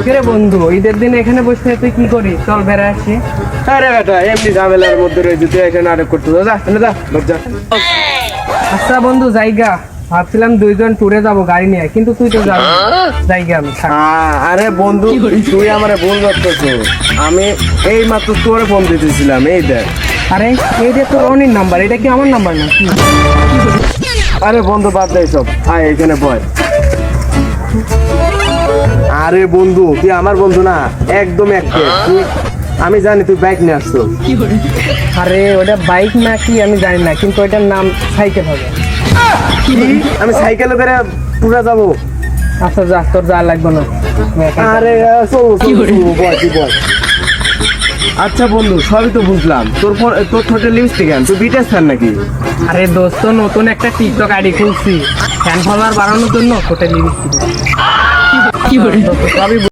কিরে বন্ধু, ঈদের দিন এখানে বসে তুই কি করিস? চল বেড়ে আসি। আরে বেটা এমনি ঝামেলার মধ্যে রয়েছে, তুই এখানে নাটক করতে যা যা যা। আচ্ছা বন্ধু, জায়গা ভাবছিলাম দুইজন ট্যুরে যাব গাড়ি নিয়ে, কিন্তু তুই তো যাবি জায়গা আমি থাক। আরে বন্ধু তুই আমারে ভুল করতেছো, আমি এই মাত্র তোরে ফোন দিতেছিলাম, এই দেখ। আরে এই যে তোর অনির নাম্বার, এটা কি আমার নাম্বার নাকি? আরে বন্ধু বাদ দে সব, আয় এখানে বয়। আরে বন্ধু তুই আমার বন্ধু না, একদম একটা তুই, আমি জানি তুই বাইক নিয়ে আসছো। আরে ওটা বাইক নাকি আমি জানি না, কিন্তু ওইটার নাম সাইকেল হবে। কি? আমি সাইকেলে করে পুরা যাবো? আচ্ছা যা, তোর যা লাগবে না। আরে বয় তুই বয়। আচ্ছা বন্ধু সবই তো বুঝলাম, তোর ঠোঁটে লিপস্টিক আন, তুই বিটেস ফ্যান নাকি? আরে দোস্ত, নতুন একটা টিকটক আইডি খুলছি, ফ্যান ফলোয়ার বাড়ানোর জন্য হোটেল লিভিস্টিক।